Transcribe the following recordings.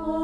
Hello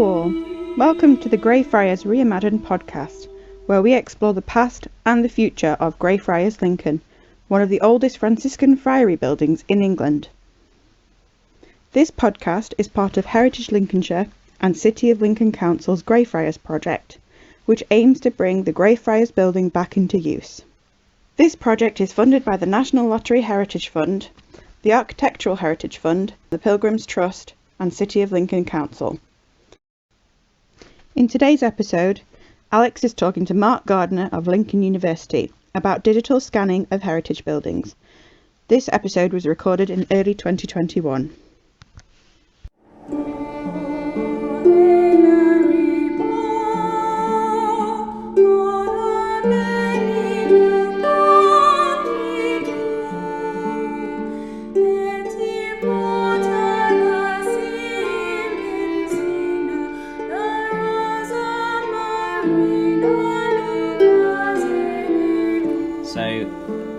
all, welcome to the Greyfriars Reimagined podcast, where we explore the past and the future of Greyfriars Lincoln, one of the oldest Franciscan friary buildings in England. This podcast is part of Heritage Lincolnshire and City of Lincoln Council's Greyfriars project, which aims to bring the Greyfriars building back into use. This project is funded by the National Lottery Heritage Fund, the Architectural Heritage Fund, the Pilgrims Trust, and City of Lincoln Council. In today's episode, Alex is talking to Mark Gardner of Lincoln University about digital scanning of heritage buildings. This episode was recorded in early 2021.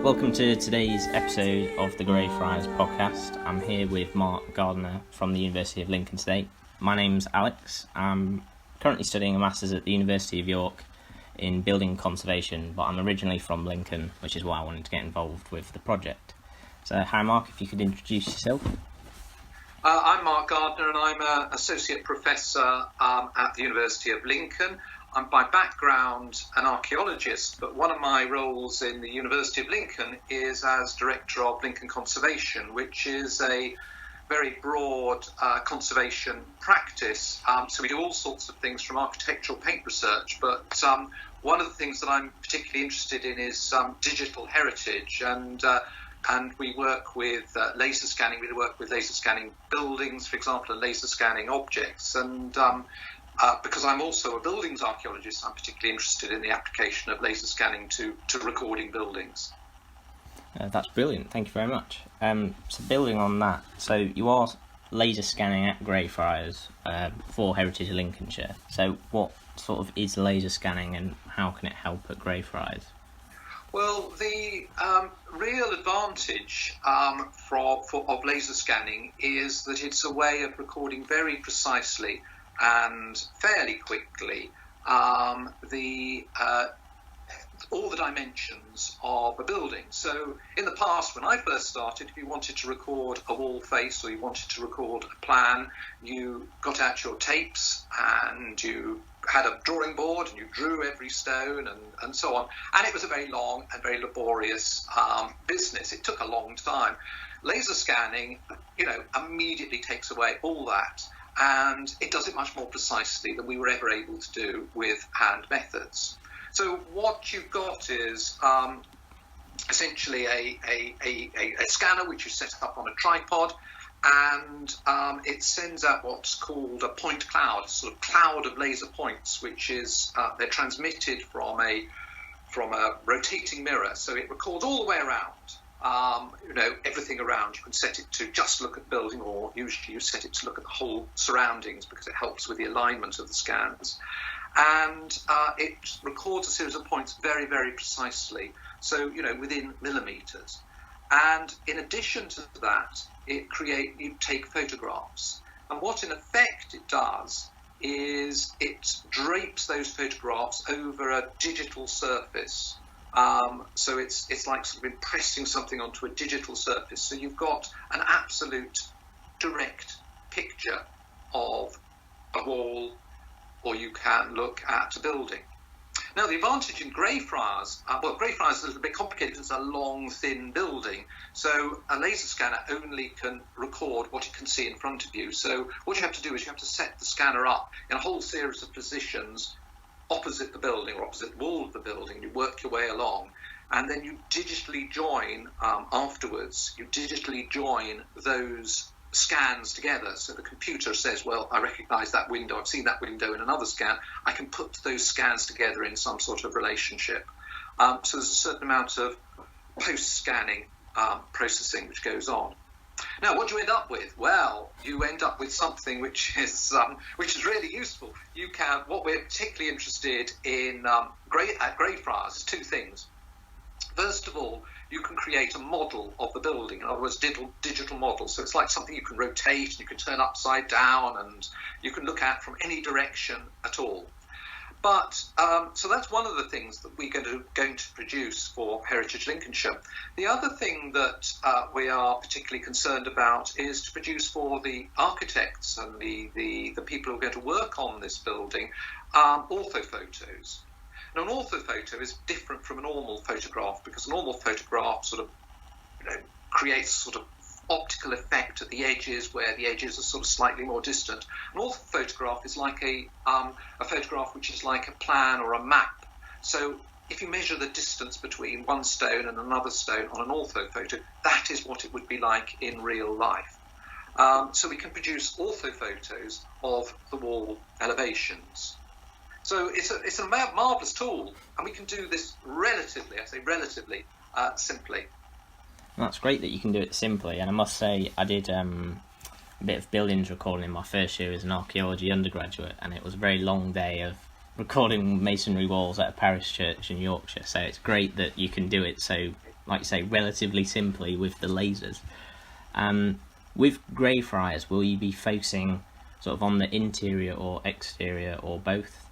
Welcome to today's episode of the Greyfriars podcast. I'm here with Mark Gardner from the University of Lincoln today. My name's Alex. I'm currently studying a Masters at the University of York in building conservation, but I'm originally from Lincoln, which is why I wanted to get involved with the project. So, hi Mark, if you could introduce yourself. I'm Mark Gardner and I'm an Associate Professor at the University of Lincoln. I'm by background an archaeologist, but one of my roles in the University of Lincoln is as Director of Lincoln Conservation, which is a very broad conservation practice. So we do all sorts of things from architectural paint research, but one of the things that I'm particularly interested in is digital heritage, and we work with laser scanning. We work with laser scanning buildings, for example, and laser scanning objects, and because I'm also a buildings archaeologist, I'm particularly interested in the application of laser scanning to recording buildings. That's brilliant, thank you very much. So building on that, so you are laser scanning at Greyfriars for Heritage Lincolnshire. So what sort of is laser scanning and how can it help at Greyfriars? Well, the real advantage of laser scanning is that it's a way of recording very precisely and fairly quickly all the dimensions of a building. So in the past, when I first started, if you wanted to record a wall face or you wanted to record a plan, you got out your tapes and you had a drawing board and you drew every stone and so on. And it was a very long and very laborious business. It took a long time. Laser scanning, immediately takes away all that. And it does it much more precisely than we were ever able to do with hand methods. So what you've got is essentially a scanner which you set up on a tripod, and it sends out what's called a point cloud, a sort of cloud of laser points, which is they're transmitted from a rotating mirror, so it records all the way around. Everything around. You can set it to just look at the building, or usually you set it to look at the whole surroundings because it helps with the alignment of the scans. And it records a series of points very, very precisely, so, within millimetres. And in addition to that, you take photographs. And what in effect it does is it drapes those photographs over a digital surface. So it's like sort of impressing something onto a digital surface. So you've got an absolute direct picture of a wall, or you can look at a building. Now the advantage in Greyfriars, Greyfriars is a little bit complicated. It's a long, thin building. So a laser scanner only can record what it can see in front of you. So what you have to do is you have to set the scanner up in a whole series of positions opposite the building or opposite the wall of the building. You work your way along, and then you digitally join afterwards. You digitally join those scans together. So the computer says, well, I recognise that window, I've seen that window in another scan. I can put those scans together in some sort of relationship. So there's a certain amount of post-scanning processing which goes on. Now, what do you end up with? Well, you end up with something which is really useful. What we're particularly interested in at Greyfriars is two things. First of all, you can create a model of the building, in other words, digital model. So it's like something you can rotate and you can turn upside down and you can look at from any direction at all. But so that's one of the things that we're going to produce for Heritage Lincolnshire. The other thing that we are particularly concerned about is to produce for the architects and the people who are going to work on this building orthophotos. Now, an orthophoto is different from a normal photograph because a normal photograph sort of creates sort of optical effect at the edges where the edges are sort of slightly more distant. An orthophotograph is like a photograph which is like a plan or a map. So if you measure the distance between one stone and another stone on an orthophoto, that is what it would be like in real life. So we can produce orthophotos of the wall elevations. So it's a marvellous tool, and we can do this relatively simply. That's great that you can do it simply, and I must say I did a bit of buildings recording in my first year as an archaeology undergraduate, and it was a very long day of recording masonry walls at a parish church in Yorkshire, so it's great that you can do it so, like you say, relatively simply with the lasers. With Greyfriars, will you be focusing sort of on the interior or exterior or both?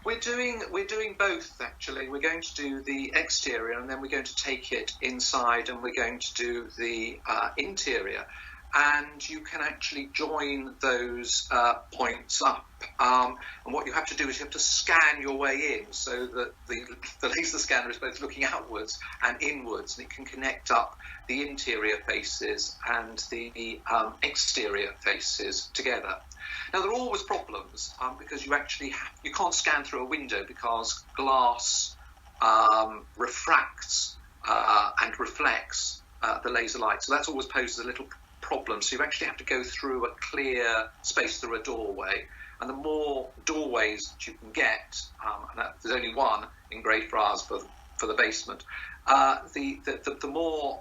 We're doing both, actually. We're going to do the exterior and then we're going to take it inside and we're going to do the interior. And you can actually join those points up. And what you have to do is you have to scan your way in so that the laser scanner is both looking outwards and inwards, and it can connect up the interior faces and the exterior faces together. Now, there are always problems because you can't scan through a window because glass refracts and reflects the laser light. So that always poses a little problem. So you actually have to go through a clear space through a doorway. And the more doorways that you can get, and there's only one in Greyfriars for the basement, the more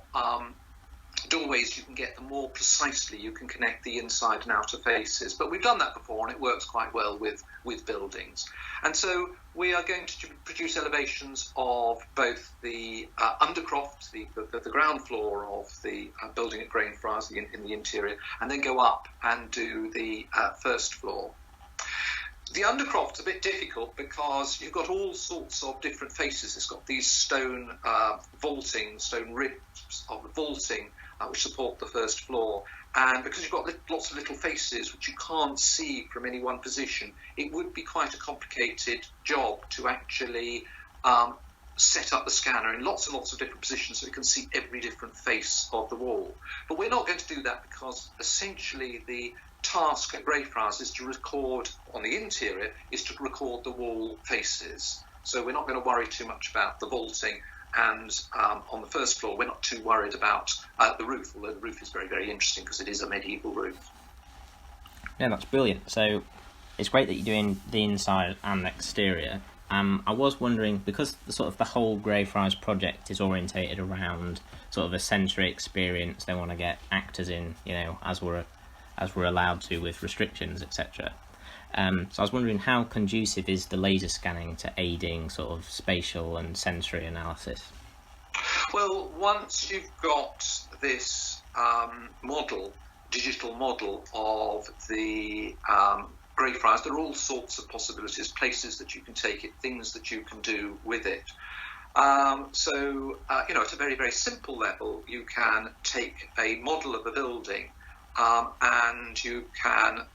doorways you can get, the more precisely you can connect the inside and outer faces. But we've done that before, and it works quite well with buildings. And so we are going to produce elevations of both the undercroft, the ground floor of the building at Greyfriars in the interior, and then go up and do the first floor. The undercroft's a bit difficult because you've got all sorts of different faces. It's got these stone ribs of vaulting which support the first floor. And because you've got lots of little faces which you can't see from any one position, it would be quite a complicated job to actually set up the scanner in lots and lots of different positions so you can see every different face of the wall. But we're not going to do that because essentially the task at Greyfriars is to record on the interior, is to record the wall faces. So we're not going to worry too much about the vaulting, and on the first floor we're not too worried about the roof, although the roof is very, very interesting because it is a medieval roof. Yeah, that's brilliant. So it's great that you're doing the inside and the exterior. I was wondering, because the whole Greyfriars project is orientated around sort of a sensory experience, they want to get actors in, as we're allowed to with restrictions, etc. So I was wondering, how conducive is the laser scanning to aiding sort of spatial and sensory analysis? Well, once you've got this digital model of the Greyfriars, there are all sorts of possibilities, places that you can take it, things that you can do with it. So at a very, very simple level, you can take a model of a building and you can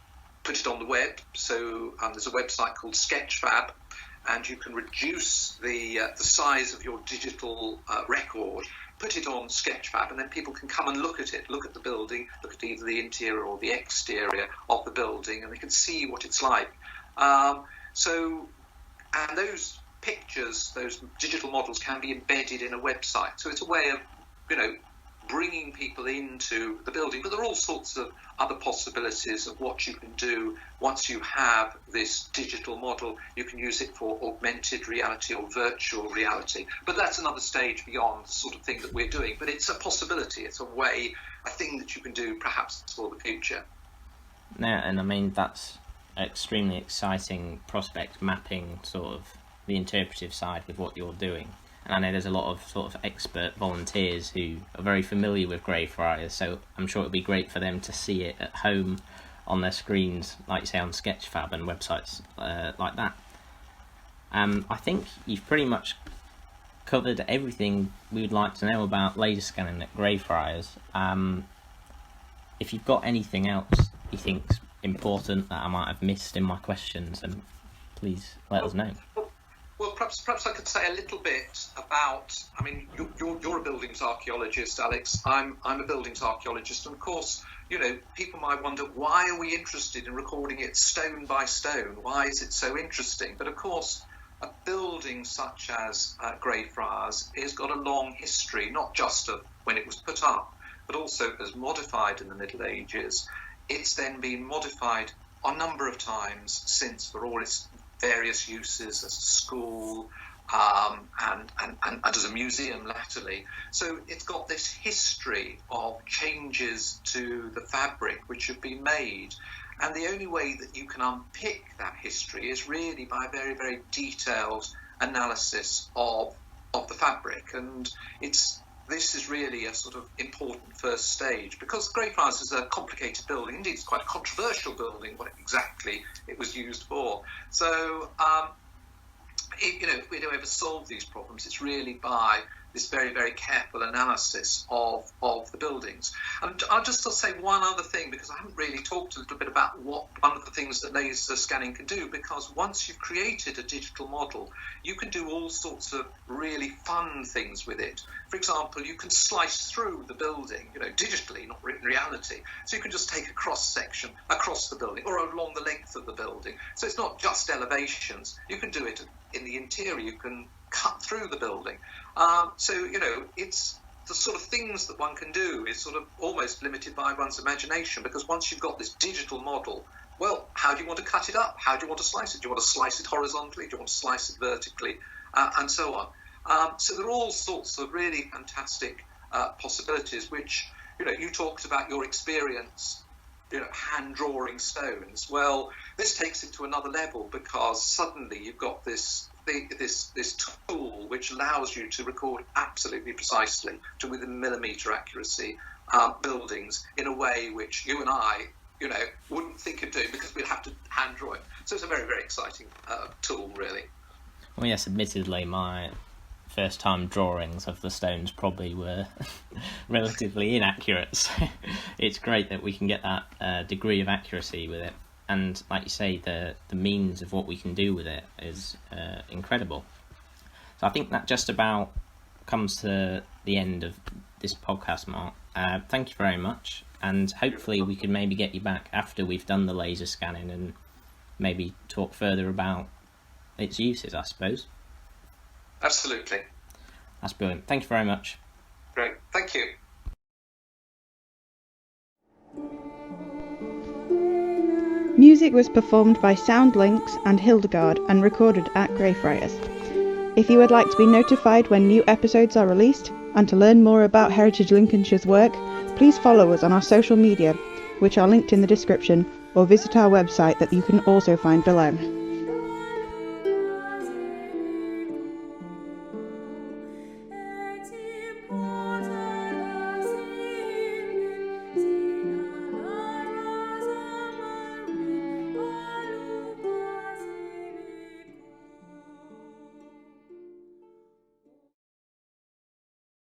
put it on the web. So there's a website called Sketchfab, and you can reduce the size of your digital record, put it on Sketchfab, and then people can come and look at it, look at the building, look at either the interior or the exterior of the building, and they can see what it's like. And those pictures, those digital models, can be embedded in a website. So it's a way of, bringing people into the building. But there are all sorts of other possibilities of what you can do once you have this digital model. You can use it for augmented reality or virtual reality. But that's another stage beyond the sort of thing that we're doing. But it's a possibility. It's a way, a thing that you can do perhaps for the future. Yeah, and I mean, that's an extremely exciting prospect, mapping sort of the interpretive side with what you're doing. And I know there's a lot of sort of expert volunteers who are very familiar with Greyfriars, so I'm sure it'll be great for them to see it at home on their screens, like you say, on Sketchfab and websites like that. I think you've pretty much covered everything we would like to know about laser scanning at Greyfriars. If you've got anything else you think's important that I might have missed in my questions, then please let us know. Well, perhaps I could say a little bit about. I mean, you're a buildings archaeologist, Alex. I'm a buildings archaeologist, and of course, people might wonder, why are we interested in recording it stone by stone? Why is it so interesting? But of course, a building such as Greyfriars has got a long history, not just of when it was put up, but also as modified in the Middle Ages. It's then been modified a number of times since for all its various uses as a school and as a museum latterly. So it's got this history of changes to the fabric which have been made. And the only way that you can unpick that history is really by a very, very detailed analysis of the fabric. And this is really a sort of important first stage, because Greyfriars is a complicated building. Indeed, it's quite a controversial building, what exactly it was used for. So, if we do ever solve these problems, it's really by this very, very careful analysis of the buildings. And I'll just say one other thing, because I haven't really talked a little bit about one of the things that laser scanning can do, because once you've created a digital model, you can do all sorts of really fun things with it. For example, you can slice through the building, digitally, not in reality. So you can just take a cross-section across the building or along the length of the building. So it's not just elevations. You can do it in the interior. You can cut through the building. It's the sort of things that one can do is sort of almost limited by one's imagination, because once you've got this digital model, well, how do you want to cut it up? How do you want to slice it? Do you want to slice it horizontally? Do you want to slice it vertically? And so on. So there are all sorts of really fantastic possibilities, which, you talked about your experience, hand drawing stones. Well, this takes it to another level, because suddenly you've got this tool which allows you to record absolutely precisely, to within millimetre accuracy, buildings in a way which you and I, wouldn't think of doing, because we'd have to hand draw it. So it's a very, very exciting tool, really. Well, yes, admittedly, my first time drawings of the stones probably were relatively inaccurate. So it's great that we can get that degree of accuracy with it. And like you say, the means of what we can do with it is incredible. So I think that just about comes to the end of this podcast, Mark. Thank you very much. And hopefully we can maybe get you back after we've done the laser scanning and maybe talk further about its uses, I suppose. Absolutely. That's brilliant. Thank you very much. Great. Thank you. Music was performed by Soundlinks and Hildegard and recorded at Greyfriars. If you would like to be notified when new episodes are released and to learn more about Heritage Lincolnshire's work, please follow us on our social media, which are linked in the description, or visit our website that you can also find below.